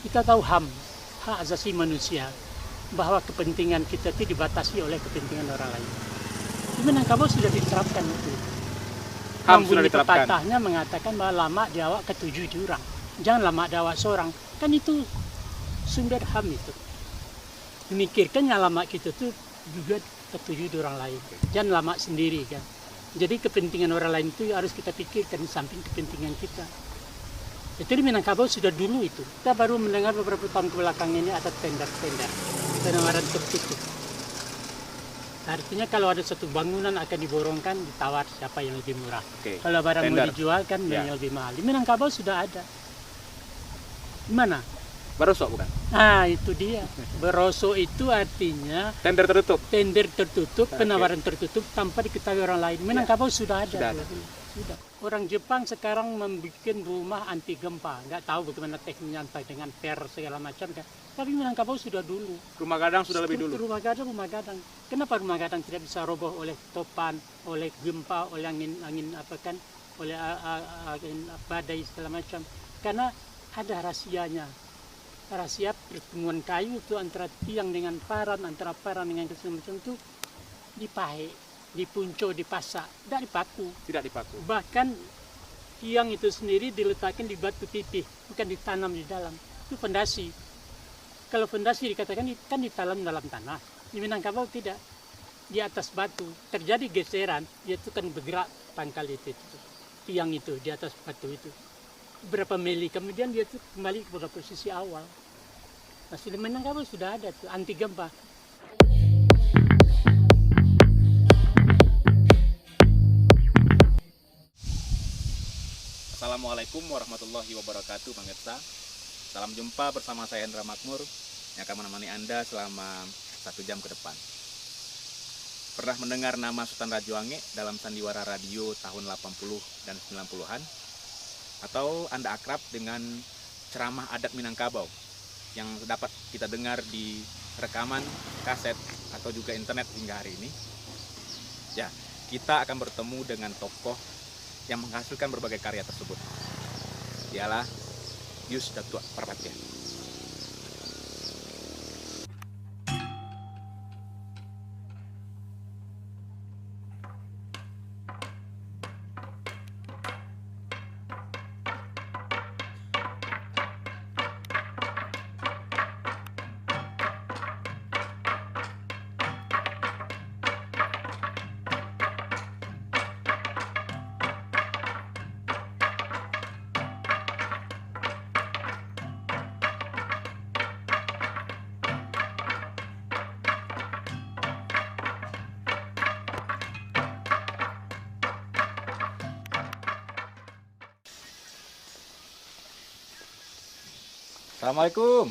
Kita tahu HAM, hak asasi manusia, bahwa kepentingan kita itu dibatasi oleh kepentingan orang lain. Di Minangkabau sudah diterapkan itu. HAM sudah diterapkan. Pepatahnya mengatakan bahwa lama diawak ketujuh jurang. Jangan lama diawak seorang. Kan itu sumber HAM itu. Memikirkan yang lama kita tuh juga ketujuh orang lain. Jangan lama sendiri kan. Jadi kepentingan orang lain itu harus kita pikirkan di samping kepentingan kita. Itu di Minangkabau sudah dulu itu. Kita baru mendengar beberapa tahun kebelakang ini ada tender-tender. Penawaran tertutup. Artinya kalau ada satu bangunan akan diborongkan, ditawar siapa yang lebih murah. Kalau barang mau dijual kan yang lebih mahal. Di Minangkabau sudah ada. Di mana? Barosok bukan? Nah itu dia. Barosok itu artinya tender tertutup. Tender tertutup, penawaran tertutup tanpa diketahui orang lain. Minangkabau sudah ada. Sudah. Orang Jepang sekarang membuat rumah anti gempa. Nggak tahu bagaimana tekniknya entah dengan segala macam kan. Tapi Minangkabau sudah dulu. Rumah gadang sudah lebih dulu. Rumah gadang. Kenapa rumah gadang tidak bisa roboh oleh topan, oleh gempa, oleh angin apa kan, oleh angin badai segala macam? Karena ada rahasianya. Rahasia pertemuan kayu itu antara tiang dengan paran, antara paran dengan segala macam itu dipahe, dipunco, dipasak, tidak dipaku. Tidak dipaku. Bahkan tiang itu sendiri diletakkan di batu pipih, bukan ditanam di dalam. Itu fondasi. Kalau fondasi dikatakan kan ditanam dalam tanah. Di Minangkabau tidak. Di atas batu terjadi geseran, dia itu kan bergerak pangkal itu. Tiang itu di atas batu itu. Berapa mili kemudian dia itu kembali kepada posisi awal. Nah, di Minangkabau sudah ada tuh anti gempa. Assalamualaikum warahmatullahi wabarakatuh, pemirsa. Salam jumpa bersama saya Hendra Makmur yang akan menemani Anda selama 1 jam ke depan. Pernah mendengar nama Sultan Rajoange dalam sandiwara radio tahun 80 dan 90-an? Atau Anda akrab dengan ceramah adat Minangkabau yang dapat kita dengar di rekaman, kaset, atau juga internet hingga hari ini? Ya, kita akan bertemu dengan tokoh yang menghasilkan berbagai karya tersebut. Dialah Yus Datuk Parpatya. Assalamualaikum.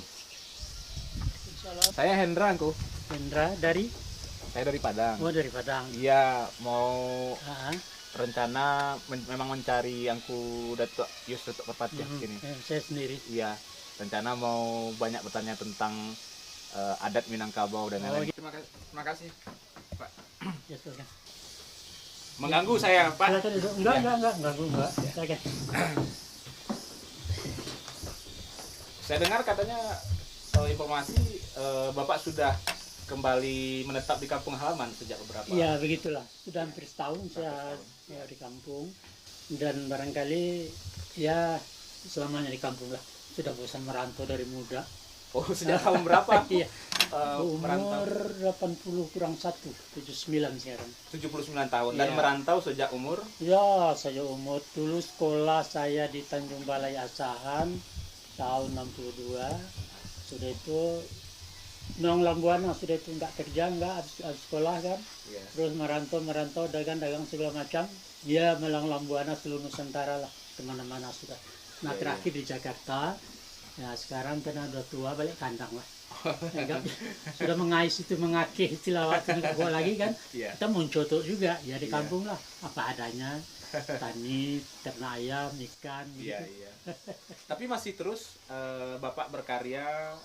Saya Hendra, Angku. Hendra dari? Saya dari Padang. Oh, dari Padang. Iya, mau rencana memang mencari Angku Datuk Yus Datuk Parpatya sini. Saya sendiri. Iya, rencana mau banyak bertanya tentang adat Minangkabau dan lain-lain. Terima kasih, Pak. Ya, silakan. Mengganggu saya, Pak? Enggak. Silakan. Saya dengar katanya informasi Bapak sudah kembali menetap di kampung halaman sejak beberapa. Iya, begitulah. Sudah hampir setahun saya di kampung dan barangkali ya selamanya di kampung lah. Sudah bosan merantau dari muda. Oh, sejak tahun berapa? Iya. Merantau? Umur 80 kurang 1, 79 sekarang. 79 tahun dan merantau sejak umur? Ya, saya umur dulu sekolah saya di Tanjung Balai Asahan tahun 62. Sudah itu Nong Lambuana, sudah itu nggak kerja, nggak habis sekolah kan. Terus merantau dagang segala macam. Dia melang Lambuana seluruh Nusantara lah, kemana-mana sudah. Nah, terakhir di Jakarta. Ya, sekarang karena udah tua balik kandang lah. Sudah mengais itu, mengakeh istilah waktu nggak buat lagi kan. Kita mencotok juga ya di kampung lah, apa adanya. Tani, ternak ayam, ikan gitu. Iya. Tapi masih terus Bapak berkarya,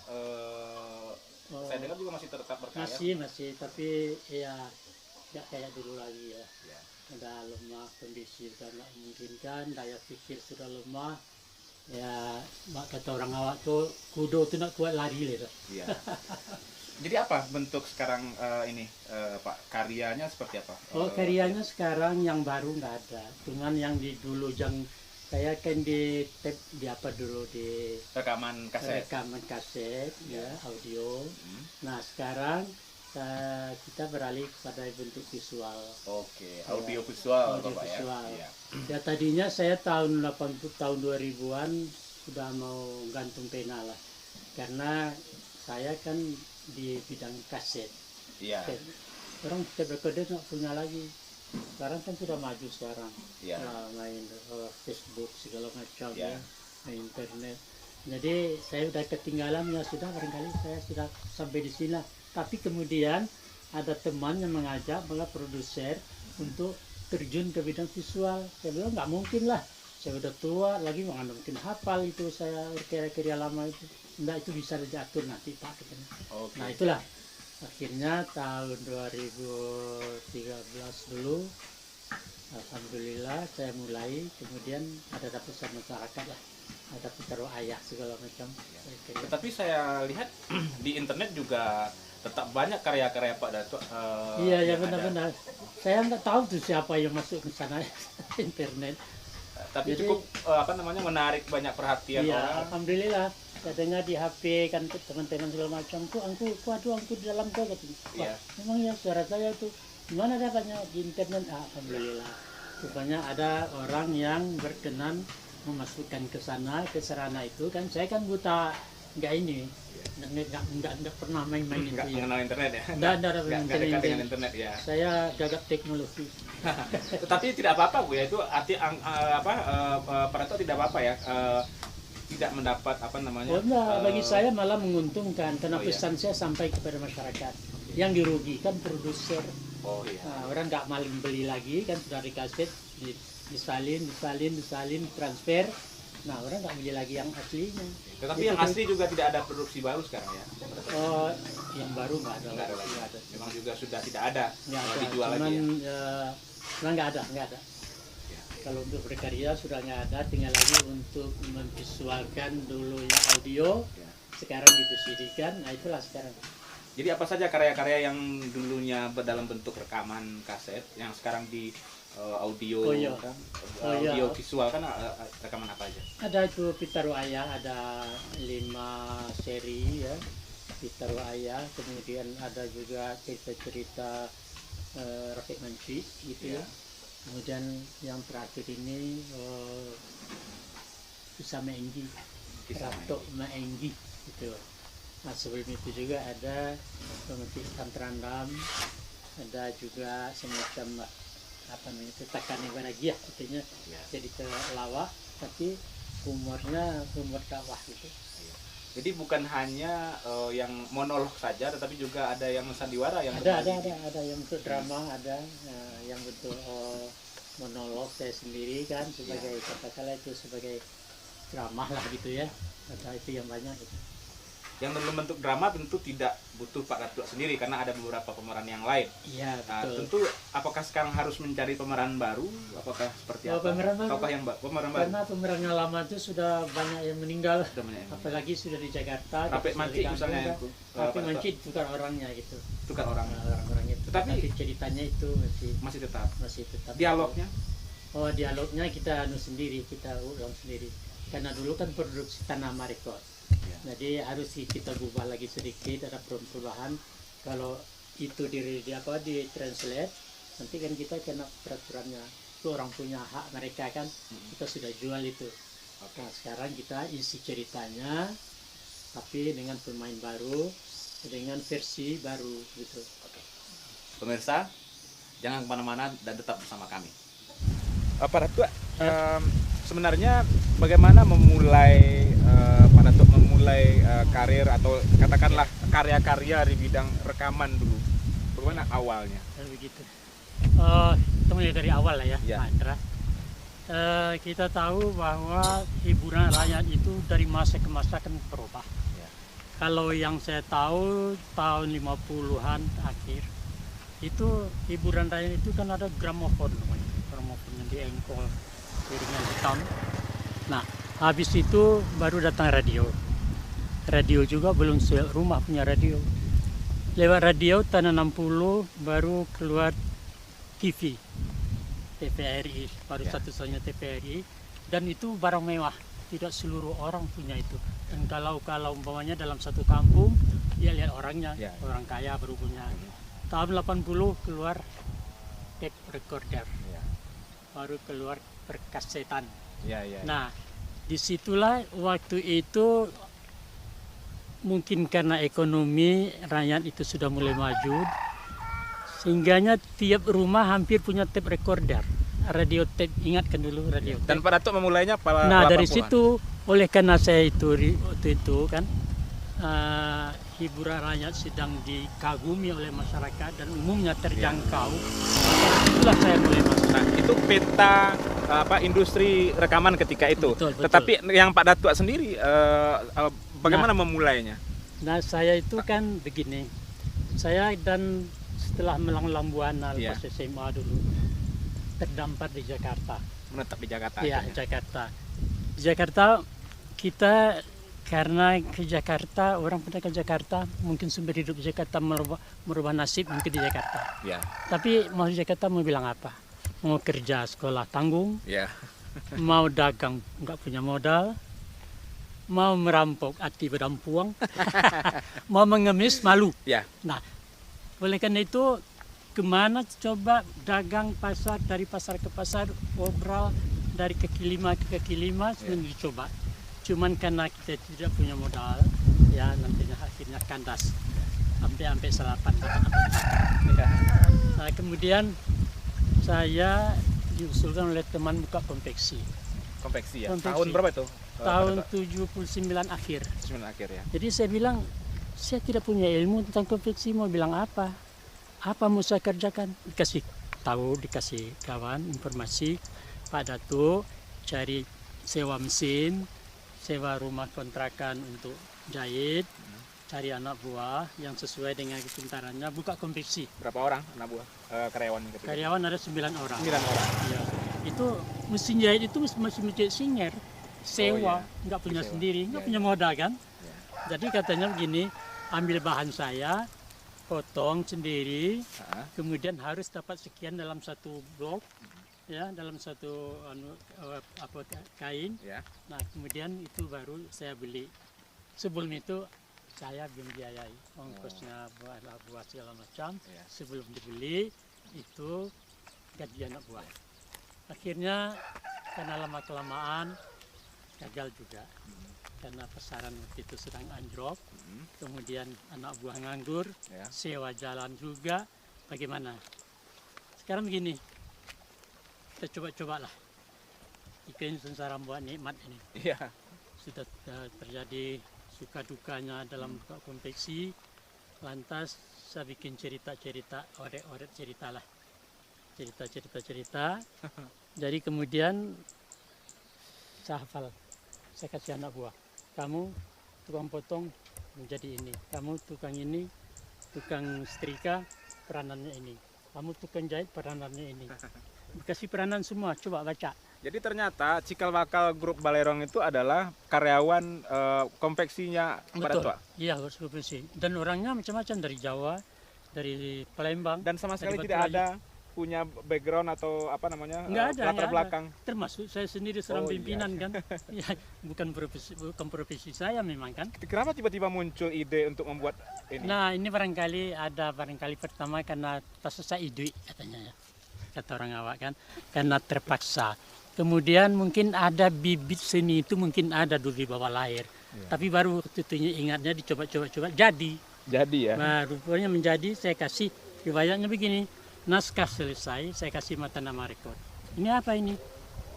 saya dengar juga masih tetap berkarya. Masih, tapi ya nggak kayak dulu lagi ya. Udah lemah, kondisi sudah nggak memungkinkan, daya pikir sudah lemah. Ya, mak kata orang awak tuh kudo tuh nak kuat lari gitu. Iya. Jadi apa bentuk sekarang ini Pak, karyanya seperti apa? Oh, karyanya sekarang yang baru nggak ada. Cuman yang di dulu yang saya kan di tape di apa dulu di Rekaman kaset. rekaman kaset ya audio. Hmm. Nah sekarang kita beralih kepada bentuk visual. Oke, audio visual Audio Bapak visual. ya. Iya. Ya tadinya saya tahun 80 tahun 2000-an sudah mau gantung pena lah. Karena saya kan di bidang kaset. Iya. Orang tape recorder nggak punya lagi. Sekarang kan sudah maju sekarang. Iya. Main Facebook segala macam Iya. ya, main internet. Jadi saya sudah ketinggalan ya sudah barangkali saya sudah sampai di sini. Tapi kemudian ada teman yang mengajak malah produser untuk terjun ke bidang visual. Saya bilang nggak mungkin lah. Saya udah tua lagi mana mungkin hafal itu saya karya-karya lama itu. Enggak, itu bisa diatur nanti Pak katanya. Oke. Nah itulah akhirnya tahun 2013 dulu alhamdulillah saya mulai, kemudian ada lapisan masyarakat lah, ada Pitaru Ayah segala macam. Tetapi saya lihat di internet juga tetap banyak karya-karya Pak Datuk. Iya ya yang ada. benar-benar. Saya nggak tahu tuh siapa yang masuk ke sana internet. Tapi Jadi- cukup menarik banyak perhatian Iya, orang. alhamdulillah. Katanya di HP kan teman-teman segala macam tuh angku di dalam kau katanya. Wah, Iya. memang ya suara saya tuh gimana dapatnya di internet? Alhamdulillah. Rupanya ada orang yang berkenan memasukkan ke sana ke sarana itu kan. Saya kan buta nggak ini. Nggak pernah main-main itu Nggak ya. mengenal internet ya? Nggak ada Nggak dekat dengan internet ya. Saya gagap teknologi. Tetapi tidak apa-apa Bu ya, itu Pak Datuk tidak apa-apa ya, tidak mendapat apa namanya. Oh, enggak, bagi saya malah menguntungkan karena Oh, iya. pesan saya sampai kepada masyarakat. Yang dirugikan produser. Oh iya. Nah, orang nggak maling beli lagi kan sudah dikasih disalin transfer. Nah orang nggak beli lagi yang aslinya. Tetapi Itu yang tuh. asli juga tidak ada produksi baru sekarang ya. Oh, yang baru nggak ada. Nggak ada lagi. Nggak ada. Memang juga sudah tidak ada Nggak ada. dijual Cuman lagi ya. nah, nggak ada. Ya. Kalau untuk berkarya sudah nggak ada, tinggal lagi untuk memvisualkan dulu yang audio. Ya. Sekarang divisualkan, nah itulah sekarang. Jadi apa saja karya-karya yang dulunya dalam bentuk rekaman kaset yang sekarang di audio Oh, iya. kan? Oh, iya. Audio visual kan rekaman apa aja? Ada itu Pitaru Ayah, ada 5 seri ya Pitaru Ayah, kemudian ada juga cerita-cerita Rafiq Manci gitu ya. Ya. Kemudian yang terakhir ini Kisah Maenggi, Kisah Ratok Maenggi gitu. Nah sebelum itu juga ada Pemetik Tantrandam, ada juga semacam apa namanya Tetakan Ibaragiyah artinya Ya. jadi ke lawak tapi humornya humor dakwah gitu. Jadi bukan hanya yang monolog saja, tetapi juga ada yang sandiwara yang Ada berbagi. yang bentuk drama, ada yang bentuk monolog saya sendiri kan sebagai katakanlah itu sebagai drama lah gitu ya. Ada itu yang banyak gitu. Yang dalam bentuk drama tentu tidak butuh Pak Datuk sendiri karena ada beberapa pemeran yang lain. Iya Nah, betul. tentu apakah sekarang harus mencari pemeran baru? Apakah seperti Oh, apa? pemeran baru. Tokoh yang pemeran baru. Karena pemeran yang lama itu sudah banyak yang meninggal, Sudah banyak yang apalagi sudah di Jakarta. Rafiq sudah Manci di kampung, misalnya kan. itu. Rafiq Manci bukan orangnya gitu. Itu kan orang Orang-orang itu. Tetapi- Tapi ceritanya itu masih tetap. masih tetap. Dialognya Oh dialognya kita sendiri, kita ulang sendiri. Karena dulu kan produksi Tanama Record. ya. Jadi harus kita ubah lagi sedikit, ada perubahan. Kalau itu di translate, nanti kan kita kena peraturannya. Itu orang punya hak mereka kan, kita sudah jual itu. Oke. Nah sekarang kita isi ceritanya, tapi dengan pemain baru, dengan versi baru gitu. Pemirsa, jangan kemana-mana dan tetap bersama kami. Pak Datuk, sebenarnya bagaimana memulai Pak Datuk memulai karir atau katakanlah karya-karya di bidang rekaman dulu? Bagaimana awalnya? Dan begitu. Kita mulai dari awal lah ya, Ya. Pak Indra. Kita tahu bahwa hiburan rakyat itu dari masa ke masa kan berubah. Ya. Kalau yang saya tahu tahun 50-an akhir itu hiburan rakyat itu kan ada gramofon namanya, gramofon yang diengkol piringan hitam. Nah Habis itu baru datang radio. Radio juga belum rumah punya radio. Lewat radio tahun 60 baru keluar TV. TVRI, baru satu-satunya TVRI. Dan itu barang mewah. Tidak seluruh orang punya itu. Dan kalau umpamanya dalam satu kampung, dia lihat orangnya, orang kaya baru punya. Tahun 80 keluar tape recorder, baru keluar perkasetan. Nah, disitulah waktu itu mungkin karena ekonomi rakyat itu sudah mulai maju, sehingganya tiap rumah hampir punya tape recorder. Radio tape, ingatkan dulu radio tape. Dan Pak Datuk memulainya pada Nah, dari situ, oleh karena saya itu waktu itu kan hiburan rakyat sedang dikagumi oleh masyarakat dan umumnya terjangkau, itulah saya mulai masuk. Nah, itu peta industri rekaman ketika itu. Betul. Tetapi yang Pak Datuk sendiri bagaimana memulainya? Nah, saya itu kan begini. Saya dan setelah Melang Buana lepas SMA dulu terdampar di Jakarta. Menetap di Jakarta. Iya, Jakarta. Di Jakarta kita karena ke Jakarta, orang pada ke Jakarta, mungkin sumber hidup di Jakarta merubah nasib mungkin di Jakarta. Tapi mau di Jakarta mau bilang apa? Mau kerja sekolah tanggung, mau dagang nggak punya modal, mau merampok hati berdampuang, mau mengemis malu. Nah, oleh karena itu kemana coba dagang pasar, dari pasar ke pasar, obrol dari kaki lima ke kaki lima, sebenarnya dicoba. Cuman karena kita tidak punya modal, ya nantinya akhirnya kandas sampai serapan. Nah, kemudian saya diusulkan oleh teman buka konveksi. Konveksi. Tahun berapa itu? Tahun 79 akhir. 79 akhir ya. Jadi saya bilang, saya tidak punya ilmu tentang konveksi, mau bilang apa? Apa mau saya kerjakan? Dikasih tahu, dikasih kawan informasi, Pak Datuk cari sewa mesin, sewa rumah kontrakan untuk jahit, cari anak buah yang sesuai dengan kepintarannya, buka konveksi. Berapa orang anak buah karyawan? Karyawan ada 9 orang. 9 orang. Ya. Itu mesin jahit itu masih menjahit singer, sewa, nggak punya sendiri, nggak punya modal kan. Jadi katanya begini, ambil bahan saya, potong sendiri, kemudian harus dapat sekian dalam satu blok, ya, dalam satu kain. Nah, kemudian itu baru saya beli. Sebelum itu saya biayai ongkosnya buah segala macam. Sebelum dibeli itu gaji anak buah. Akhirnya karena lama kelamaan gagal juga. Karena pasaran waktu itu sedang anjlok, kemudian anak buah nganggur, sewa jalan juga, bagaimana? Sekarang begini, kita coba-cobalah, bikin sengsara buat nikmat ini. Sudah terjadi suka dukanya dalam konveksi, lantas saya bikin cerita-cerita, orek-orek ceritalah, cerita. Jadi kemudian saya hafal, saya kasih anak buah. Kamu tukang potong menjadi ini, kamu tukang ini, tukang setrika peranannya ini, kamu tukang jahit peranannya ini. Kasih peranan semua, coba baca. Jadi ternyata cikal bakal grup Balerong itu adalah karyawan konveksinya Pak Datuk. Iya, konveksi. Dan orangnya macam-macam, dari Jawa, dari Palembang. Dan sama sekali tidak ada punya background atau latar belakang. Termasuk saya sendiri seorang pimpinan kan. Ya, bukan profesi saya memang kan. Kenapa tiba-tiba muncul ide untuk membuat ini? Nah, ini barangkali pertama karena tersesat ide katanya ya. Kata orang awak kan, karena terpaksa. Kemudian mungkin ada bibit seni itu mungkin ada dulu di bawah lahir. Tapi baru tentunya ingatnya dicoba-coba jadi. Jadi ya. Nah, rupanya menjadi, saya kasih riwayatnya begini. Naskah selesai, saya kasih mata nama rekod. Ini apa ini?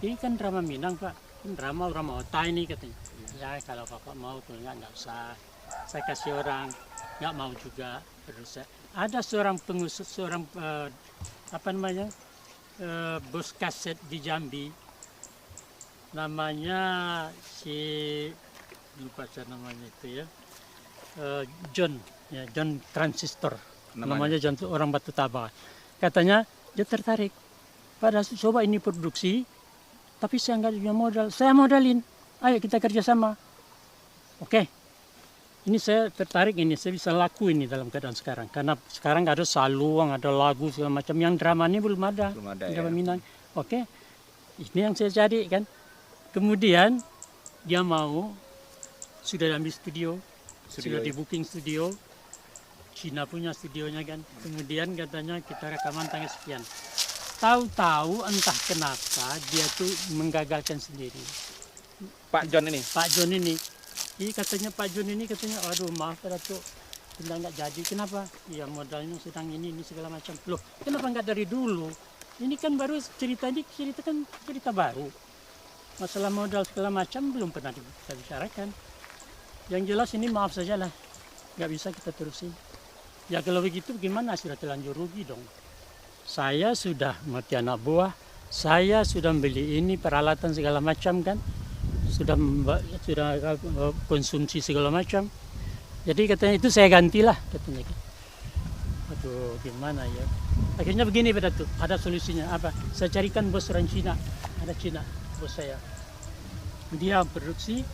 Ini kan drama Minang, Pak. Ini drama otak ini katanya. Ya kalau Bapak mau, kalau nggak usah. Saya kasih orang, nggak mau juga. Terus ada seorang bos kaset di Jambi. Namanya lupa saya namanya itu ya. John Transistor. Namanya John, orang Batu Tabak. Katanya dia tertarik. Pada coba ini produksi, tapi saya nggak punya modal. Saya modalin. ayo kita kerjasama. Oke, ini saya tertarik ini, saya bisa laku ini dalam keadaan sekarang. Karena sekarang ada saluang, ada lagu segala macam. Yang drama ini belum ada. Belum ada, Drama ya. Minang. Oke, ini yang saya cari kan. Kemudian dia mau, sudah ambil studio, sudah di booking studio. Cina punya studionya kan. Kemudian katanya kita rekaman tanggal sekian. Tahu-tahu entah kenapa dia tuh menggagalkan sendiri. Pak John ini. Pak John ini, katanya Pak John ini katanya, aduh maaf Pak Datuk, kita nggak jadi. Kenapa? Ya modalnya sedang ini segala macam. Loh, kenapa nggak dari dulu? Ini kan baru cerita baru. Masalah modal segala macam belum pernah kita bicarakan. Yang jelas ini maaf saja lah, nggak bisa kita terusin. Ya kalau begitu gimana, sudah terlanjur rugi dong. Saya sudah mati anak buah, saya sudah beli ini peralatan segala macam kan, sudah konsumsi segala macam. Jadi katanya itu saya gantilah katanya. Aduh gimana ya. Akhirnya begini Pak Datuk, ada solusinya apa? Saya carikan bos orang Cina, ada Cina bos saya. Dia produksi,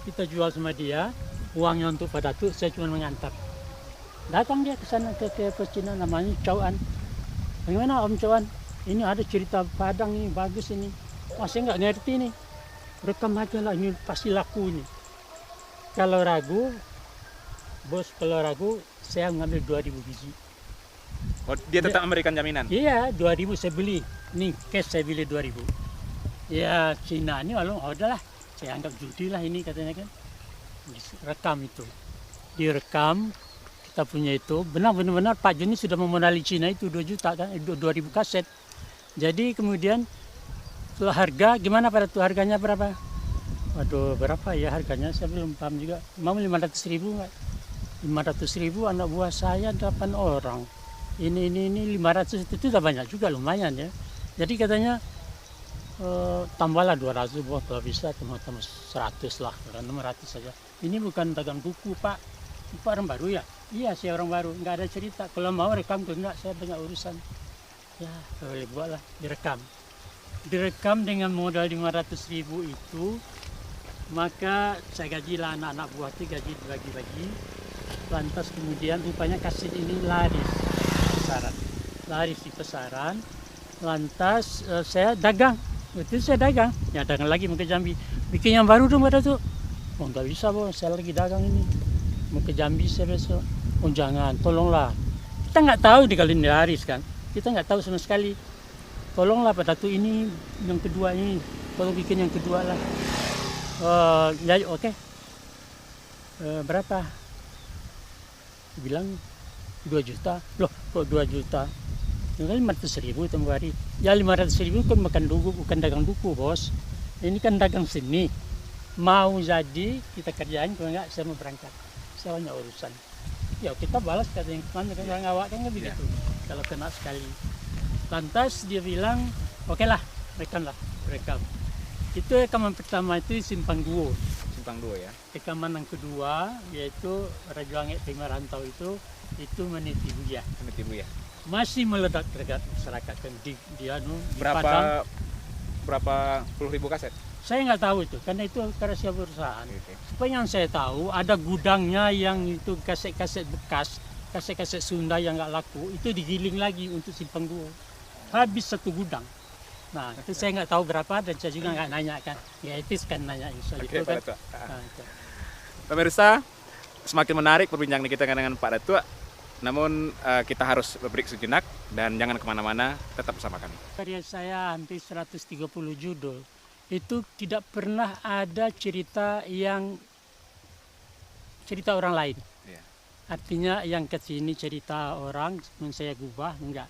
kita jual sama dia, uangnya untuk Pak Datuk, saya cuma mengantar. Datang dia ke sana ke pos Cina, namanya Chowan. Bagaimana Om Chowan? Ini ada cerita Padang ini bagus ini. Wah saya nggak ngerti nih. Rekam aja lah, ini pasti laku ini. Kalau ragu, bos kalau ragu, saya ngambil 2.000 biji. Oh, dia tetap memberikan jaminan? Iya, 2.000 saya beli. Nih cash saya beli 2.000. Ya Cina ini walau udahlah, saya anggap judi lah ini katanya kan. Rekam itu. Direkam, kita punya itu. Benar-benar Pak Joni sudah memodali Cina itu 2 juta kan, 2.000 kaset. Jadi kemudian kalau harga gimana pada tuh, harganya berapa? Waduh berapa ya harganya, saya belum paham juga. Mau 500.000 nggak? 500.000 anak buah saya 8 orang. Ini 500 itu sudah banyak juga, lumayan ya. Jadi katanya tambahlah 200 buah kalau bisa, tambah 100 lah, 600 saja. Ini bukan dagang buku Pak. Pak orang baru ya? Iya saya orang baru, nggak ada cerita. Kalau mau rekam tuh enggak, saya banyak urusan. Ya boleh buatlah, direkam dengan modal 500.000 itu. Maka saya gajilah anak-anak buah itu, gaji bagi-bagi. Lantas kemudian rupanya kaset ini laris di pasaran. Lantas saya dagang, itu saya dagang. Ya dagang lagi mau ke Jambi, bikin yang baru dong pada tuh. Oh nggak bisa bos, saya lagi dagang ini, mau ke Jambi saya besok. Oh jangan, tolonglah. Kita nggak tahu di kali ini laris kan, kita nggak tahu sama sekali. Tolonglah pada tuh ini yang kedua ini, tolong bikin yang kedua lah. Ya oke. Berapa? Bilang 2 juta. Loh kok 2 juta? Ini 500.000 tempoh hari. Ya 500.000 kan makan duku, bukan dagang duku bos. Ini kan dagang seni. Mau jadi kita kerjain, kalau enggak saya mau berangkat. Saya banyak urusan. Ya kita balas kata yang kemana kan orang awak kan begitu. Kalau kena sekali. Lantas dia bilang, oke lah, rekam. Itu rekaman pertama itu Simpang Duo. Simpang Duo ya. Rekaman yang kedua yaitu Raja Angget Terima Rantau itu Meniti Buya. Masih meledak masyarakat kan di Padang. Berapa puluh ribu kaset? Saya nggak tahu itu, karena itu rahasia perusahaan. Apa yang saya tahu ada gudangnya yang itu kaset-kaset bekas, kaset-kaset Sunda yang nggak laku itu digiling lagi untuk Simpang Duo. Habis 1 gudang. Nah itu saya nggak tahu berapa dan saya juga nggak nanya kan. Ya etis kan nanya soal itu kan. Pemirsa, semakin menarik perbincangan kita dengan Pak Datuk. Namun kita harus break sejenak dan jangan kemana-mana, tetap bersama kami. Karya saya hampir 130 judul. Itu tidak pernah ada cerita orang lain. Ya. Artinya yang ke sini cerita orang, saya gubah, enggak.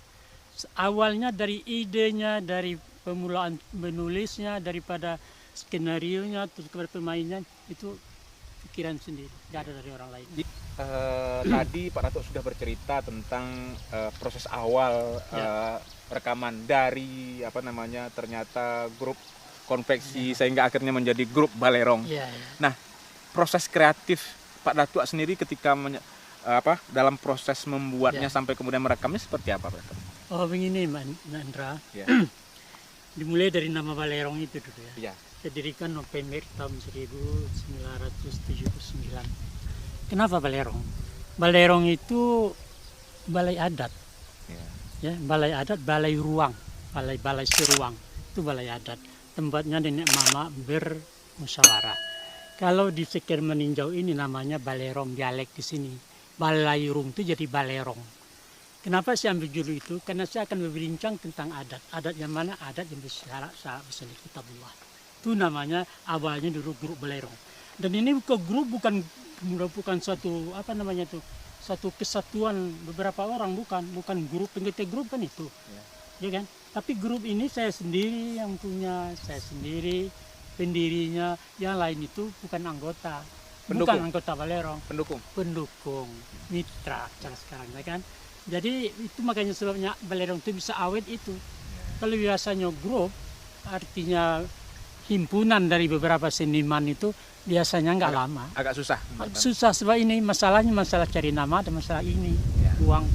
Awalnya dari idenya, dari pemulaan menulisnya, daripada skenario-nya, terus kepada pemainnya, itu pikiran sendiri, enggak ada dari orang lain. Tadi Pak Datuk sudah bercerita tentang proses awal rekaman dari ternyata grup konveksi sehingga akhirnya menjadi grup Balerong. Nah, proses kreatif Pak Datuk sendiri ketika dalam proses membuatnya sampai kemudian merekamnya seperti apa Pak Datuk? Oh begini Mbak Indra, dimulai dari nama Balerong itu dulu ya. Saya dirikan November tahun 1979. Kenapa Balerong? Balerong itu balai adat, ya, balai adat, balai ruang, balai seruang, itu balai adat. Tempatnya nenek mama bermusyawarah. Kalau di Sekir Meninjau ini namanya Balerong, dialek di sini. Balairung itu jadi Balerong. Kenapa saya ambil judul itu? Karena saya akan berbincang tentang adat. Adat yang mana? Adat yang bersyarat bersama kitabullah. Itu namanya awalnya dulu grup Balerong. Dan ini ke grup bukan suatu apa namanya itu, satu kesatuan beberapa orang, bukan grup penggete grup kan itu, ya kan? Tapi grup ini saya sendiri yang punya, saya sendiri pendirinya, yang lain itu bukan anggota, bukan anggota Balerong, pendukung, mitra cara sekarang, ya kan? Jadi itu makanya sebabnya Balerong itu bisa awet itu. Kalau biasanya grup artinya himpunan dari beberapa seniman itu biasanya nggak lama. Agak susah. Susah sebab ini masalahnya masalah cari nama dan masalah ini uang.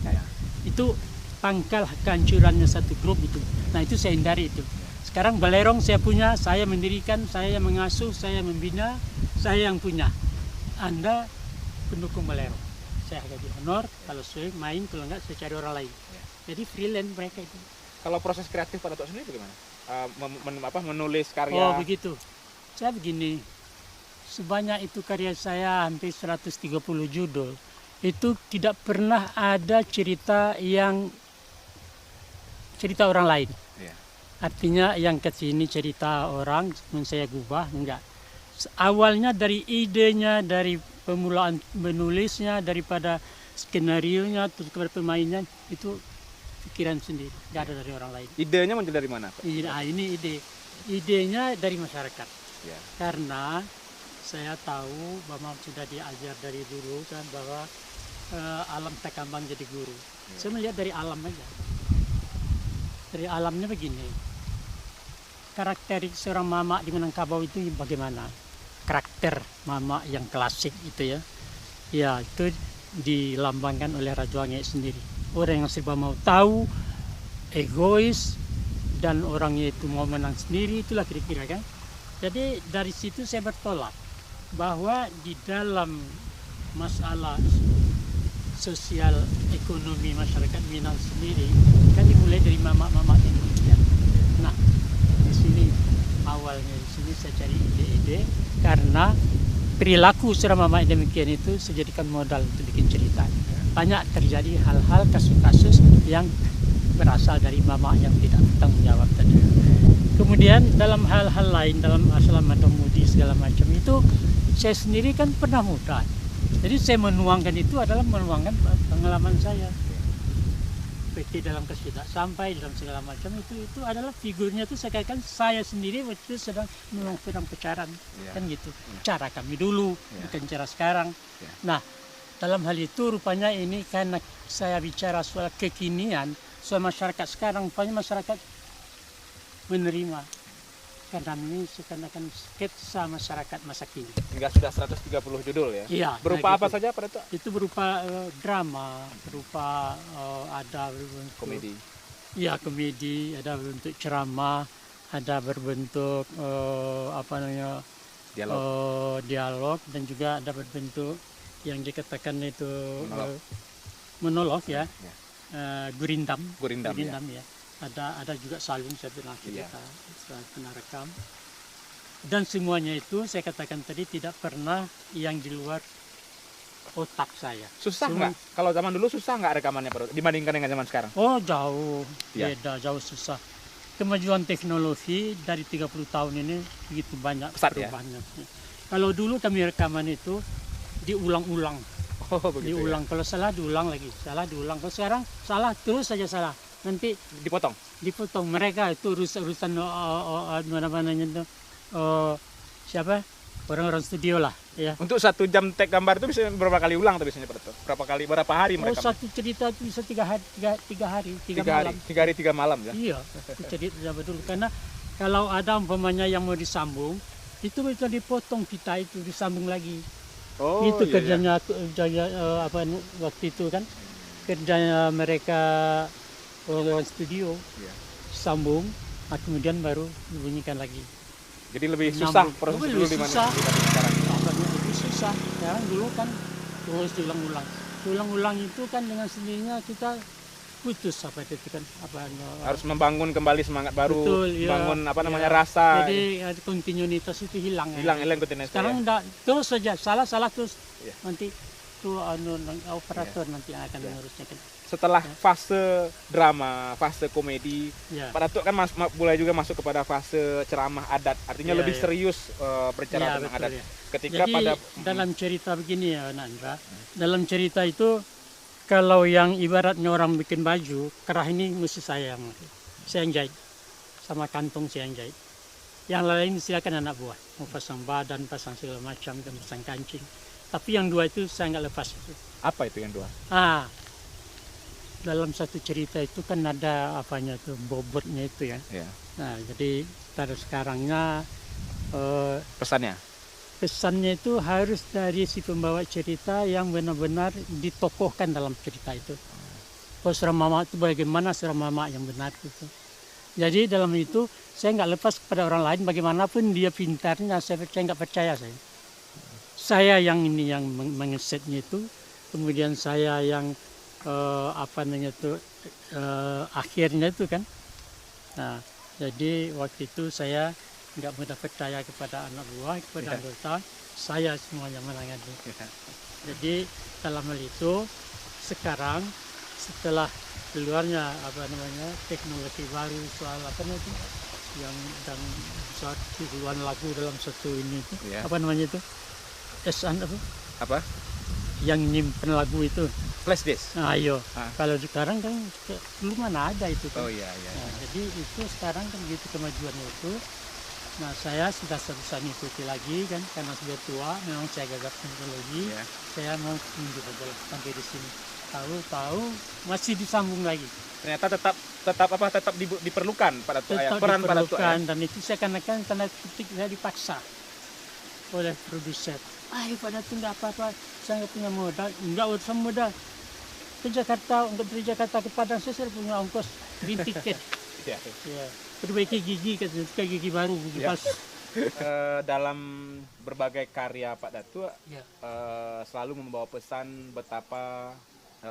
Itu pangkal kehancurannya satu grup itu. Nah itu saya hindari itu. Sekarang Balerong saya punya, saya mendirikan, saya yang mengasuh, saya membina, saya yang punya. Anda pendukung Balerong. Saya gaji honor, kalau saya main, kalau enggak saya cari orang lain. Jadi freelance mereka itu. Kalau proses kreatif pada Tok sendiri bagaimana? Menulis karya? Oh begitu. Saya begini, sebanyak itu karya saya hampir 130 judul. Itu tidak pernah ada cerita orang lain. Artinya yang ke sini cerita orang, saya gubah, enggak. Awalnya dari idenya, dari pemulaan menulisnya, daripada skenario-nya, terus kepada pemainnya, itu pikiran sendiri, enggak ada dari orang lain. Idenya muncul dari mana, Pak? Ini idenya dari masyarakat. Karena saya tahu bahwa sudah diajar dari dulu kan bahwa alam tak kambang jadi guru. Saya melihat dari alam aja. Dari alamnya begini. Karakteristik seorang mama di Minangkabau itu bagaimana? Karakter mama yang klasik itu ya. Ya, itu dilambangkan oleh Rajoange sendiri. Orang yang serba mau tahu, egois, dan orangnya itu mau menang sendiri, itulah kira-kira kan. Jadi dari situ saya bertolak bahwa di dalam masalah sosial ekonomi masyarakat Minang sendiri kan dimulai dari mama-mama Indonesia. Nah, di sini awalnya di sini saya cari ide-ide karena perilaku seorang mama demikian itu saya jadikan modal untuk bikin cerita. Banyak terjadi hal-hal kasus-kasus yang berasal dari mama yang tidak bertanggung jawab tadi. Kemudian dalam hal-hal lain, dalam masalah madamudi segala macam itu saya sendiri kan pernah muda. Jadi saya menuangkan itu adalah menuangkan pengalaman saya. PT dalam kesidak sampai dalam segala macam itu adalah figurnya itu saya katakan saya sendiri waktu itu sedang pacaran kan gitu. Cara kami dulu bukan cara sekarang. Nah, dalam hal itu rupanya ini karena saya bicara soal kekinian, soal masyarakat sekarang, rupanya masyarakat menerima. Karena ini seakan-akan sketsa masyarakat masa kini. Hingga sudah 130 judul ya? Iya. Berupa apa gitu. saja pada itu? Itu berupa drama, berupa ada berbentuk Komedi. Iya, komedi, ada berbentuk ceramah, ada berbentuk dialog, dan juga ada berbentuk yang dikatakan itu monolog ya. Gurindam ya. Ada juga salung saya bilang kita pernah rekam. Dan semuanya itu saya katakan tadi tidak pernah yang di luar otak saya. Susah nggak? Kalau zaman dulu susah nggak rekamannya dibandingkan dengan zaman sekarang? Oh jauh, beda, jauh susah. Kemajuan teknologi dari 30 tahun ini begitu banyak perubahannya. Kalau dulu kami rekaman itu diulang-ulang. Diulang, kalau salah diulang lagi, salah diulang. Kalau sekarang salah terus saja salah. Nanti dipotong. Mereka itu urusan mana-mananya itu siapa? Orang-orang studio lah ya. Untuk 1 jam tag gambar itu bisa berapa kali ulang tuh biasanya Pak? Berapa hari mereka? Satu cerita itu bisa 3 hari, 3 malam. 3 hari 3 malam ya? Iya, cerita betul. Karena kalau ada umpamanya yang mau disambung, itu bisa dipotong kita itu disambung lagi. Oh, itu iya, kerjanya waktu itu kan. Kerjanya mereka orang studio. Sambung, kemudian baru dibunyikan lagi. Jadi lebih susah proses Lebih dulu dibanding susah. sekarang. Apanya lebih susah. Sekarang dulu kan terus diulang-ulang. Diulang-ulang itu kan dengan sendirinya kita putus apa itu kan apa Harus membangun kembali semangat baru, betul, ya, membangun apa namanya ya. rasa. Jadi kontinuitas itu hilang. Hilang ya. kontinuitas. Sekarang udah terus saja salah terus Ya. nanti tuh operator nanti yang akan mengurusnya kan. Setelah fase drama, fase komedi, Ya. Pak Datuk kan mulai juga masuk kepada fase ceramah adat. Artinya Ya, lebih ya. serius berbicara Ya, tentang betul, adat. ya. Ketika Jadi pada dalam cerita begini ya Nandra, dalam cerita itu kalau yang ibaratnya orang bikin baju, kerah ini mesti saya yang jahit, sama kantong saya yang jahit. Yang lain silakan anak buah, mau pasang badan, pasang segala macam, dan pasang kancing. Tapi yang dua itu saya nggak lepas itu. apa itu yang dua? Dalam satu cerita itu kan ada apanya tuh bobotnya itu ya. Ya. Nah jadi pada sekarangnya Pesannya. pesannya itu harus dari si pembawa cerita yang benar-benar ditokohkan dalam cerita itu. Oh, seorang mama itu bagaimana seorang mama yang benar itu. Jadi dalam itu saya nggak lepas kepada orang lain bagaimanapun dia pintarnya, saya nggak percaya saya. Saya yang ini yang mengesetnya itu, kemudian saya yang apa namanya itu akhirnya itu kan. Nah, jadi waktu itu saya nggak mudah percaya kepada anak buah, kepada anggota, saya semuanya menangani. Jadi dalam hal itu sekarang setelah keluarnya apa namanya teknologi baru soal apa namanya itu yang dan saat tujuan lagu dalam satu ini itu apa namanya itu Apa? yang nyimpen lagu itu Flash disk. nah ayo kalau sekarang kan dulu mana ada itu kan. Oh iya. Nah, jadi itu sekarang kan gitu kemajuannya itu. Nah saya sudah bisa mengikuti lagi kan karena sudah tua memang saya gagap teknologi saya mau tunjuk aja sampai di sini tahu masih disambung lagi Ternyata tetap diperlukan pada peran pada dan itu saya karena ketik saya dipaksa oleh produser. Pada itu nggak apa-apa, saya nggak punya modal, nggak urusan modal. Ke Jakarta, untuk dari Jakarta ke Padang saya punya ongkos green ticket. Ya. Perbaiki gigi, gigi baru, gigi palsu. Dalam berbagai karya Pak Datu selalu membawa pesan betapa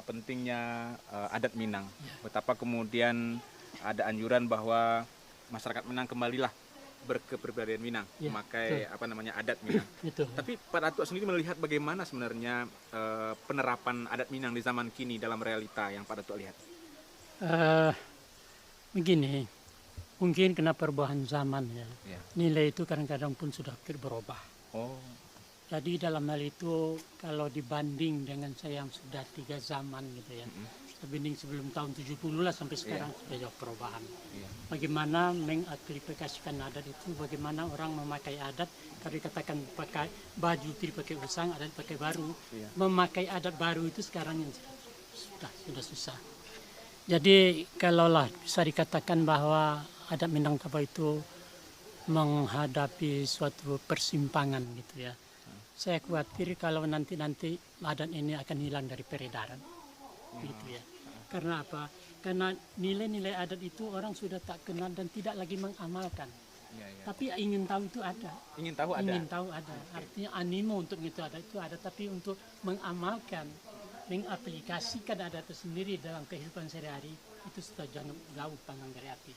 pentingnya adat Minang, betapa kemudian ada anjuran bahwa masyarakat Minang kembalilah berkepribadian Minang, memakai apa namanya adat Minang. Tapi Pak Datuk sendiri melihat bagaimana sebenarnya penerapan adat Minang di zaman kini dalam realita yang Pak Datuk lihat? Begini, mungkin kena perubahan zaman ya. Nilai itu kadang-kadang pun sudah berubah. Jadi dalam hal itu kalau dibanding dengan saya yang sudah 3 zaman gitu ya, dibanding sebelum tahun 70 lah sampai sekarang sudah jauh perubahan. Bagaimana mengaplikasikan adat itu, bagaimana orang memakai adat, kalau dikatakan pakai baju tidak pakai usang, adat pakai baru, memakai adat baru itu sekarang yang sudah susah. Jadi kalaulah bisa dikatakan bahwa adat Minangkabau itu menghadapi suatu persimpangan gitu ya. Saya khawatir kalau nanti adat ini akan hilang dari peredaran, gitu ya. Karena apa? Karena nilai-nilai adat itu orang sudah tak kenal dan tidak lagi mengamalkan. Tapi ingin tahu itu ada. Ingin tahu ada. Artinya animo untuk itu ada, tapi untuk mengamalkan, mengaplikasikan adat itu sendiri dalam kehidupan sehari-hari itu sudah jauh panggang dari api.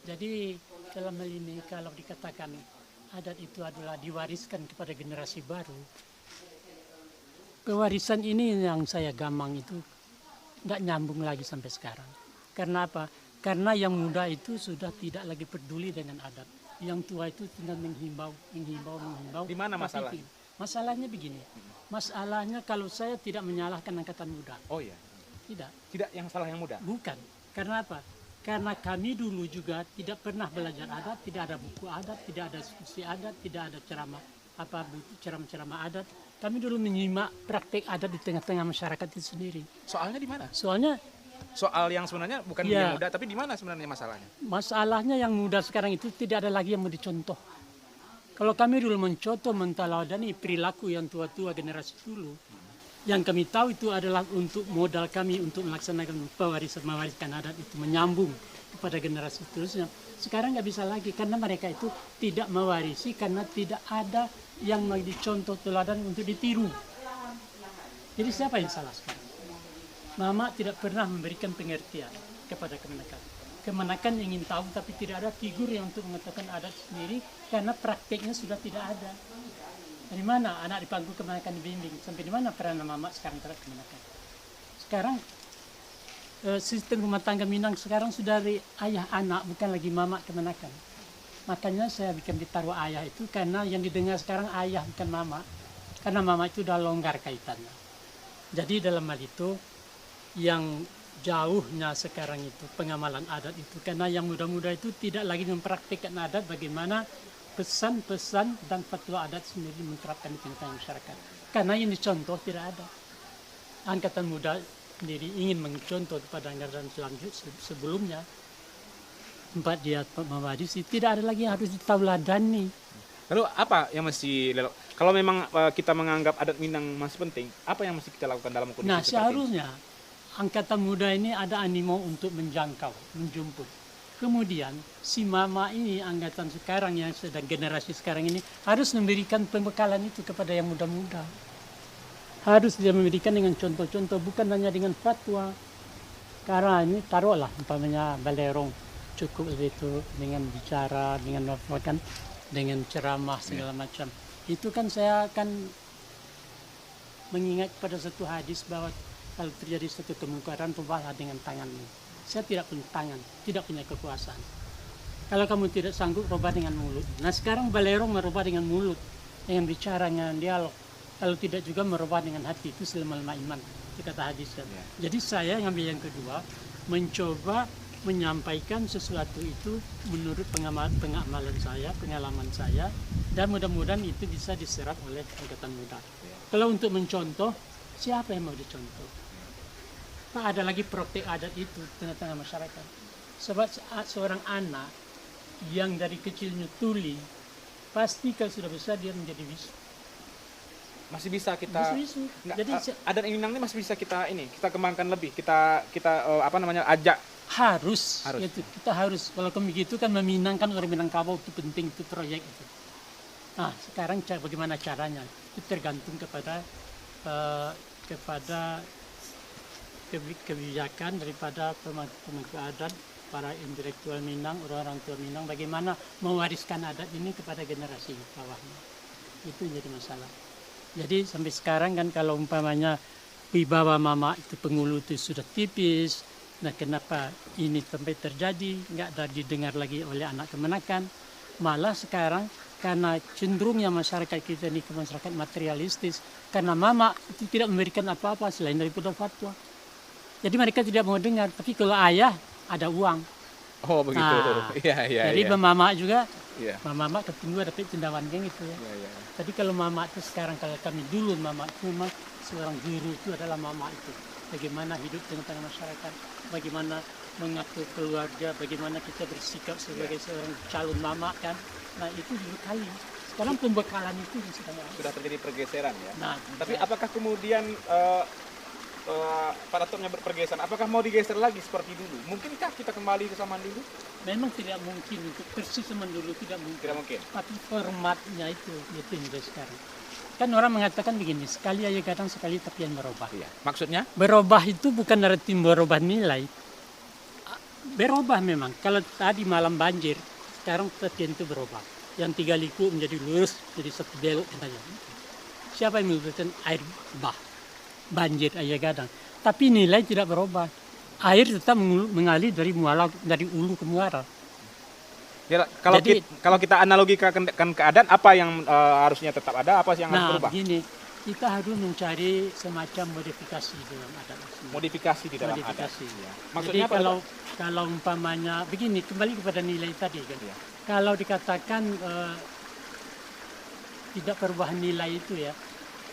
Jadi dalam hal ini kalau dikatakan adat itu adalah diwariskan kepada generasi baru. Pewarisan ini yang saya gamang itu nggak nyambung lagi sampai sekarang. Karena apa? Karena yang muda itu sudah tidak lagi peduli dengan adat. Yang tua itu tinggal menghimbau. Di mana masalah? Masalahnya begini. Masalahnya kalau saya tidak menyalahkan angkatan muda. Oh iya. Tidak yang salah yang muda? Bukan. Karena apa? Karena kami dulu juga tidak pernah belajar adat, tidak ada buku adat, tidak ada diskusi adat, tidak ada ceramah adat. Kami dulu menyimak praktek adat di tengah-tengah masyarakat itu sendiri. Soalnya di mana? Soal yang sebenarnya bukan yang muda, tapi di mana sebenarnya masalahnya? Masalahnya yang muda sekarang itu tidak ada lagi yang mau dicontoh. Kalau kami dulu mencontoh, mentaladani perilaku yang tua-tua generasi dulu, Yang kami tahu itu adalah untuk modal kami untuk melaksanakan mewariskan adat itu, menyambung kepada generasi seterusnya. Sekarang nggak bisa lagi karena mereka itu tidak mewarisi karena tidak ada yang menjadi contoh teladan untuk ditiru. Jadi siapa yang salah sekarang? Mama tidak pernah memberikan pengertian kepada Kemenakan. Kemenakan ingin tahu tapi tidak ada figur yang untuk mengatakan adat sendiri karena prakteknya sudah tidak ada. Dari mana anak dipanggil Kemenakan dibimbing? Sampai di mana peran mama sekarang terhadap Kemenakan? Sekarang sistem rumah tangga Minang sekarang sudah dari ayah anak, bukan lagi mama Kemenakan. Makanya saya bikin ditaruh ayah itu karena yang didengar sekarang ayah bukan mama. Karena mama itu udah longgar kaitannya. Jadi dalam hal itu yang jauhnya sekarang itu pengamalan adat itu karena yang muda-muda itu tidak lagi mempraktikkan adat bagaimana pesan-pesan dan fatwa adat sendiri menerapkan di tengah masyarakat. Karena yang dicontoh tidak ada. Angkatan muda sendiri ingin mencontoh kepada angkatan selanjutnya sebelumnya tempat dia mewarisi, tidak ada lagi yang harus ditauladani. Lalu apa yang mesti kalau memang kita menganggap adat Minang masih penting, apa yang mesti kita lakukan dalam kondisi Nah, seperti seharusnya angkatan muda ini ada animo untuk menjangkau, menjemput. Kemudian si mama ini angkatan sekarang yang sedang generasi sekarang ini harus memberikan pembekalan itu kepada yang muda-muda. Harus dia memberikan dengan contoh-contoh, bukan hanya dengan fatwa. Karena ini taruhlah umpamanya Balerong cukup itu dengan bicara, dengan melakukan, dengan ceramah segala macam. Itu kan saya akan mengingat pada satu hadis bahwa kalau terjadi satu kemungkaran, rubahlah dengan tanganmu. Saya tidak punya tangan, tidak punya kekuasaan. Kalau kamu tidak sanggup, rubah dengan mulut. Nah sekarang Balerong merubah dengan mulut, dengan bicara, dengan dialog. Kalau tidak juga merubah dengan hati, itu selama iman, itu kata hadis. Jadi saya ngambil yang kedua, mencoba menyampaikan sesuatu itu menurut pengamalan saya, pengalaman saya, dan mudah-mudahan itu bisa diserap oleh angkatan muda. Kalau untuk mencontoh, siapa yang mau dicontoh? Tak ada lagi praktik adat itu di tengah-tengah masyarakat. Sebab seorang anak yang dari kecilnya tuli, pasti kalau sudah besar dia menjadi bisu. masih bisa kita Bisu. Jadi Jadi adat Minang ini masih bisa kita kembangkan lebih, kita ajak. harus. Harus. Gitu. Kita harus. Kalau begitu kan meminangkan orang Minangkabau itu penting, itu proyek itu. Nah sekarang bagaimana caranya? Itu tergantung kepada kebijakan daripada pemangku adat, para intelektual Minang, orang-orang tua Minang, bagaimana mewariskan adat ini kepada generasi bawahnya. Itu jadi masalah. Jadi sampai sekarang kan kalau umpamanya wibawa mama itu Pengulu itu sudah tipis. Nah kenapa ini sampai terjadi, nggak ada didengar lagi oleh anak Kemenakan. Malah sekarang karena cenderungnya masyarakat kita ini ke masyarakat materialistis, karena mama itu tidak memberikan apa-apa selain daripada fatwa. Jadi mereka tidak mau dengar, tapi kalau ayah ada uang. Oh begitu. Nah, Iya. jadi mama juga, Iya. mama ketemu dapat cendawan geng gitu ya. Iya. Tapi kalau mama itu sekarang, kalau kami dulu mama itu memang seorang guru itu adalah mama itu. Bagaimana hidup dengan tengah masyarakat, bagaimana mengatur keluarga, bagaimana kita bersikap sebagai seorang calon mama kan. Nah itu dibekali. Sekarang pembekalan itu Sudah terjadi pergeseran ya. Nah, Tapi apakah kemudian pada tahunnya berpergeseran, apakah mau digeser lagi seperti dulu? Mungkinkah kita kembali ke zaman dulu? memang tidak mungkin untuk persis zaman dulu, tidak mungkin. Tidak mungkin. Tapi formatnya itu yang dari sekarang. Kan orang mengatakan begini, sekali aja kadang sekali tapi yang berubah. Iya. Maksudnya? Berubah itu bukan arti berubah nilai. Berubah memang. Kalau tadi malam banjir, sekarang tapian itu berubah. Yang 3 liku menjadi lurus, jadi satu belok saja. Siapa yang menyebutkan air banjir aja kadang. Tapi nilai tidak berubah. Air tetap mengalir dari ulu ke muara. Ya, Jadi- kalau kita analogikan keadaan, apa yang harusnya tetap ada, apa yang harus Nah, berubah? begini, kita harus mencari semacam modifikasi dalam adat. Modifikasi di dalam adat. Modifikasi. Ya. Jadi Maksudnya apa? kalau umpamanya begini, kembali kepada nilai tadi kan. Iya. Kalau dikatakan tidak perubahan nilai itu ya,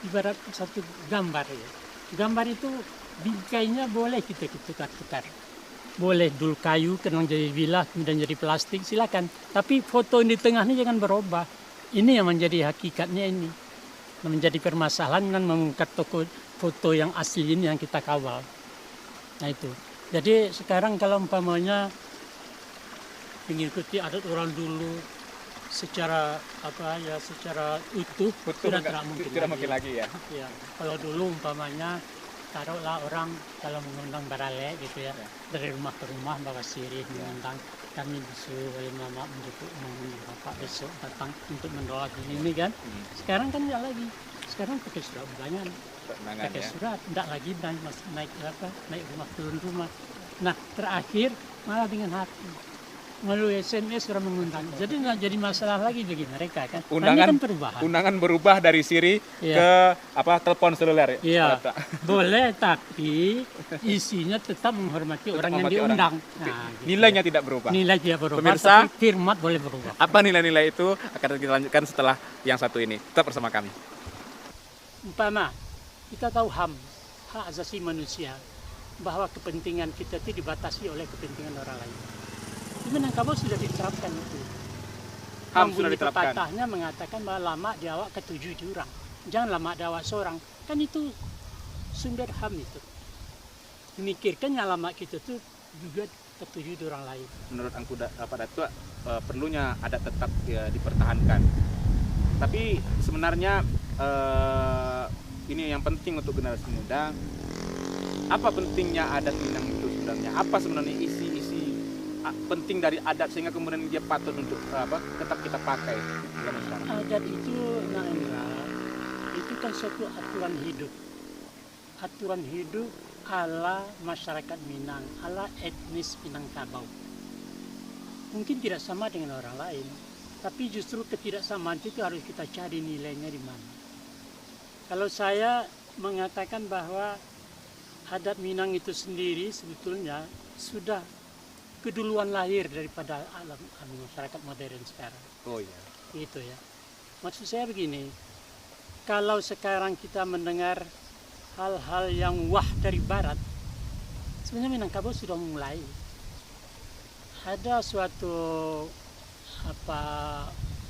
ibarat satu gambar ya. Gambar itu bingkainya boleh kita tukar-tukar. Boleh dulu kayu, kenang jadi bilah, kemudian jadi plastik, silakan. Tapi foto di tengahnya jangan berubah. Ini yang menjadi hakikatnya ini. Menjadi permasalahan dan mengungkap foto yang asli ini yang kita kawal. Nah itu. Jadi sekarang kalau umpamanya mengikuti adat orang dulu secara secara utuh sudah tidak mungkin lagi ya. Ya, kalau dulu umpamanya taruhlah orang kalau mengundang barale gitu ya, dari rumah ke rumah bawa sirih mengundang, kami disuruh oleh mama untuk mengundang bapak besok datang untuk mendoa ini kan. Sekarang kan tidak lagi, sekarang pakai surat undangan, pakai surat, tidak lagi naik rumah turun rumah. Nah terakhir malah dengan hati melalui SMS orang mengundang, jadi nggak jadi masalah lagi bagi mereka kan. Undangan berubah dari siri ke telepon seluler. Iya, boleh, tapi isinya tetap menghormati orang yang diundang. Nah, gitu. Nilainya tidak berubah. Nilai tidak berubah. Pemirsa, tapi firman boleh berubah. Apa nilai-nilai itu akan kita lanjutkan setelah yang satu ini. Tetap bersama kami. Umpama kita tahu hak asasi manusia, bahwa kepentingan kita itu dibatasi oleh kepentingan orang lain. Di Minangkabau sudah diterapkan itu. HAM sudah diterapkan. Pepatahnya mengatakan bahwa lama diawak ke 7 jurang, jangan lama diawak seorang. Kan itu sumber HAM itu. Memikirkan yang lama kita itu juga ke 7 jurang lain. Menurut Angku Pak Datuk, perlunya adat tetap dipertahankan. Tapi sebenarnya ini yang penting untuk generasi muda. Apa pentingnya adat Minang itu sebenarnya? Apa sebenarnya isi penting dari adat sehingga kemudian dia patut untuk tetap kita pakai zaman sekarang? Adat itu, itu kan suatu aturan hidup ala masyarakat Minang, ala etnis Minangkabau. Mungkin tidak sama dengan orang lain, tapi justru ketidaksamaan itu harus kita cari nilainya di mana. Kalau saya mengatakan bahwa adat Minang itu sendiri sebetulnya sudah keduluan lahir daripada alam masyarakat modern sekarang. Oh iya. Itu ya. Maksud saya begini, kalau sekarang kita mendengar hal-hal yang wah dari barat, sebenarnya Minangkabau sudah mulai. Ada suatu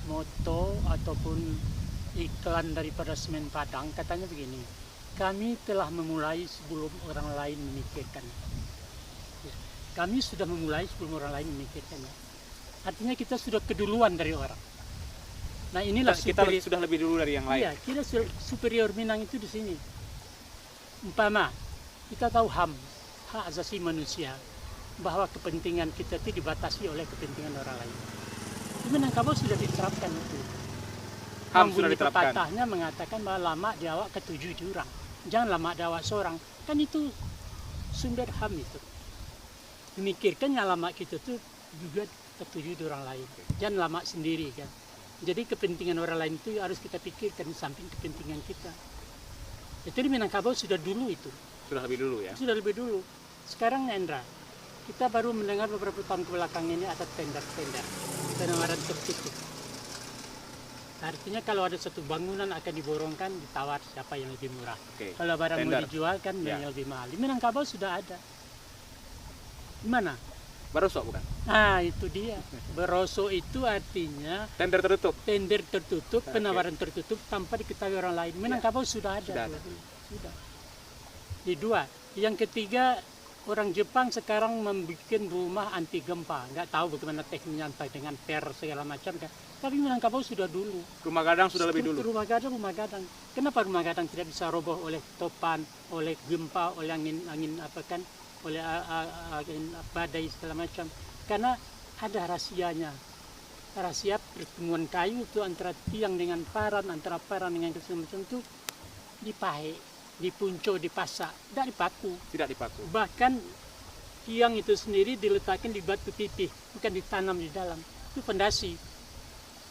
moto ataupun iklan daripada Semen Padang, katanya begini, kami telah memulai sebelum orang lain memikirkan. Kami sudah memulai sebelum orang lain memikirkannya. Artinya kita sudah keduluan dari orang. Nah inilah kita sudah lebih dulu dari yang lain. Iya, kita superior Minang itu di sini. Umpama kita tahu hak asasi manusia, bahwa kepentingan kita itu dibatasi oleh kepentingan orang lain. Di Minangkabau sudah diterapkan itu. HAM sudah diterapkan. Pepatahnya mengatakan bahwa lama diawak ke 7 jurang, jangan lama diawak seorang. Kan itu sumber HAM itu. Memikirkan yang lama kita tuh juga ketujuh orang lain, jangan lama sendiri kan. Jadi kepentingan orang lain itu harus kita pikirkan di samping kepentingan kita. Itu di Minangkabau sudah dulu itu. Sudah lebih dulu ya? Sudah lebih dulu. Sekarang Endra, kita baru mendengar beberapa tahun kebelakang ini ada tender-tender, penawaran tertutup. Artinya kalau ada satu bangunan akan diborongkan, ditawar siapa yang lebih murah. Kalau barang mau dijual kan yang lebih mahal. Di Minangkabau sudah ada. Mana? Barosok bukan? Nah itu dia. Barosok itu artinya tender tertutup. Tender tertutup, penawaran tertutup tanpa diketahui orang lain. Minangkabau sudah ada. Sudah. Di dua. Yang ketiga, orang Jepang sekarang membuat rumah anti gempa. Nggak tahu bagaimana tekniknya, entah dengan segala macam kan. Tapi Minangkabau sudah dulu. Rumah gadang sudah lebih dulu. Rumah gadang. Kenapa rumah gadang tidak bisa roboh oleh topan, oleh gempa, oleh angin oleh badai segala macam, karena ada rahasianya. Rahasia pertemuan kayu itu antara tiang dengan paran, antara paran dengan segala macam itu dipahe, dipunco, dipasak, tidak dipaku. Tidak dipaku. Bahkan tiang itu sendiri diletakkan di batu pipih, bukan ditanam di dalam. Itu fondasi.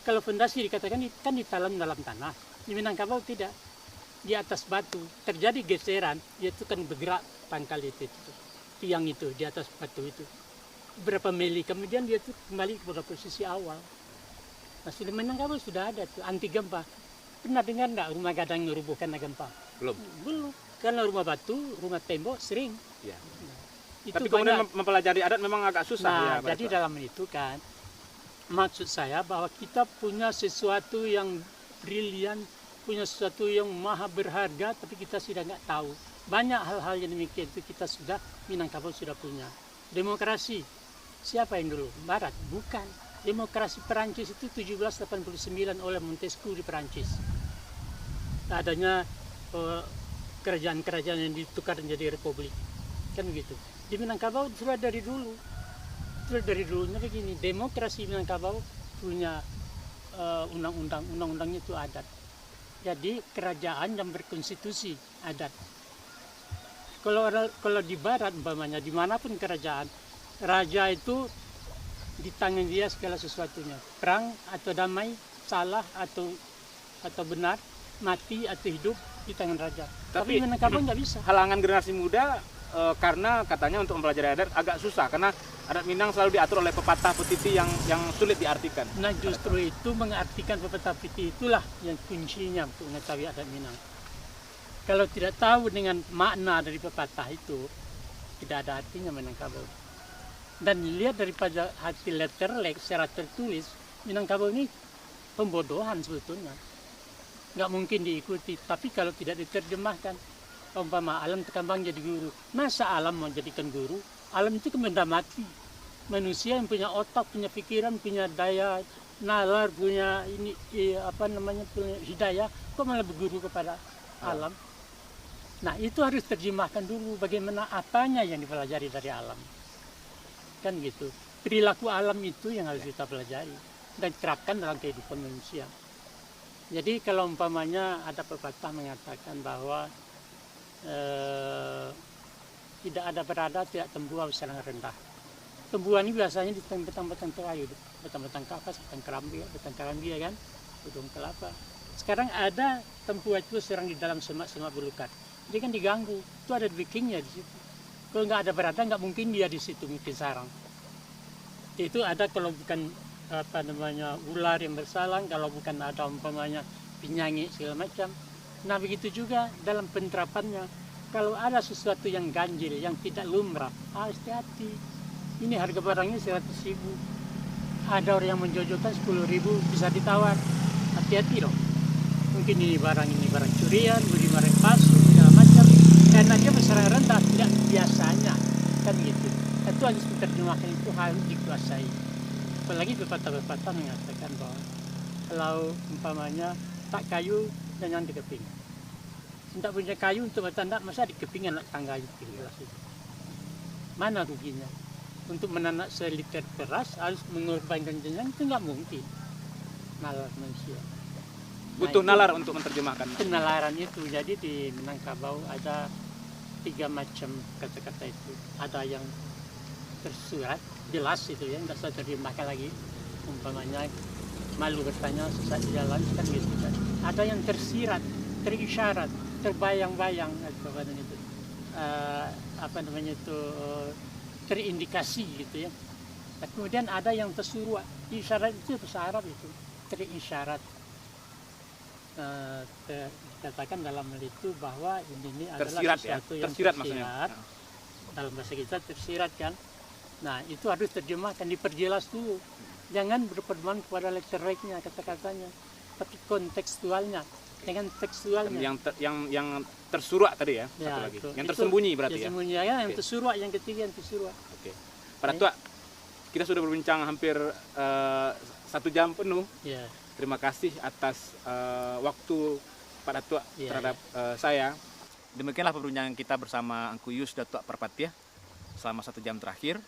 Kalau fondasi dikatakan kan ditanam dalam tanah. Di Minangkabau tidak, di atas batu. Terjadi geseran, dia itu kan bergerak pangkal itu. Tiang itu di atas batu itu berapa mili kemudian dia tuh kembali kepada posisi awal. Nah sudah Minangkabau sudah ada tuh anti gempa. Pernah dengar nggak rumah gadang merubuhkan gempa? Belum. Karena rumah batu, rumah tembok sering. Ya. Nah, itu tapi kemudian mempelajari adat memang agak susah. Nah, ya, jadi dalam itu kan maksud saya bahwa kita punya sesuatu yang brilian, punya sesuatu yang maha berharga, tapi kita sudah nggak tahu. Banyak hal-hal yang demikian itu kita sudah, Minangkabau sudah punya. Demokrasi, siapa yang dulu? Barat? Bukan. Demokrasi Perancis itu 1789 oleh Montesquieu di Perancis. Adanya kerajaan-kerajaan yang ditukar menjadi republik. Kan begitu. Di Minangkabau sudah dari dulu. Sudah dari dulunya begini, demokrasi Minangkabau punya undang-undangnya itu adat. Jadi kerajaan yang berkonstitusi adat. Kalau di barat umpamanya dimanapun kerajaan, raja itu di tangan dia segala sesuatunya. Perang atau damai, salah atau benar, mati atau hidup di tangan raja. Tapi Minangkabau nggak bisa. Halangan generasi muda karena katanya untuk mempelajari adat agak susah karena adat Minang selalu diatur oleh pepatah petiti yang sulit diartikan. Nah justru itu mengartikan pepatah petiti itulah yang kuncinya untuk mengetahui adat Minang. Kalau tidak tahu dengan makna dari pepatah itu, tidak ada artinya Minangkabau. Dan lihat daripada hati letterlek secara tertulis, Minangkabau ini pembodohan sebetulnya. Nggak mungkin diikuti, tapi kalau tidak diterjemahkan, umpama alam terkembang jadi guru. Masa alam mau jadikan guru? Alam itu benda mati. Manusia yang punya otak, punya pikiran, punya daya nalar, punya punya hidayah, kok malah berguru kepada alam? Nah itu harus terjemahkan dulu bagaimana apanya yang dipelajari dari alam. Kan gitu. Perilaku alam itu yang harus kita pelajari dan terapkan dalam kehidupan manusia. Jadi kalau umpamanya ada pepatah mengatakan bahwa tidak ada berada, tidak tembuhan sedang rendah. Tembuhan ini biasanya di batang-batang kayu, batang-batang kapas, batang kerambi kan, ujung kelapa. Sekarang ada tempuan itu serang di dalam semak-semak belukar. Dia kan diganggu, itu ada bikingnya di situ. Kalau nggak ada berada, nggak mungkin dia di situ mungkin sarang. Itu ada kalau bukan ular yang bersalang, kalau bukan ada umpamanya pinyangi segala macam. Nah begitu juga dalam penerapannya, kalau ada sesuatu yang ganjil, yang tidak lumrah, hati-hati. Ini harga barangnya 100.000, ada orang yang menjojolkan 10.000 bisa ditawar, hati-hati loh. Mungkin ini barang curian, beli barang palsu, segala macam, karena dia besaran rendah, tidak biasanya, kan gitu. Itu harus diterjemahkan, itu harus dikuasai. Apalagi pepatah-pepatah mengatakan bahwa kalau umpamanya tak kayu jangan dikeping. Tidak punya kayu untuk bertanda, masa dikeping anak tangga itu. Mana ruginya? Untuk menanak seliter beras harus mengorbankan jenjang, itu nggak mungkin. Nalar manusia. Butuh nalar untuk menerjemahkan. Penalaran itu, jadi di Minangkabau ada 3 macam kata-kata itu. Ada yang tersurat, jelas itu ya, nggak usah terjemahkan lagi. Umpamanya malu bertanya sesat di jalan kan gitu kan. Ada yang tersirat, terisyarat, terbayang-bayang terindikasi gitu ya. Dan kemudian ada yang tersurat, isyarat itu bahasa Arab itu, terisyarat. Dikatakan dalam hal itu bahwa ini adalah tersirat, sesuatu ya? yang tersirat maksudnya. Dalam bahasa kita tersirat kan. Nah itu harus terjemahkan, diperjelas dulu. Jangan berpedoman kepada letterleknya, kata-katanya, tapi kontekstualnya, dengan tekstualnya. Yang tersurat tadi ya, satu lagi. Yang tersembunyi berarti ya. Tersembunyi ya, yang tersurat, yang ketiga yang tersurat. Oke. Pak Datuk, kita sudah berbincang hampir 1 jam penuh. Ya. Terima kasih atas waktu Pak Datuk terhadap saya. Demikianlah perbincangan kita bersama Angku Yus Datuk Perpatiah selama 1 jam terakhir.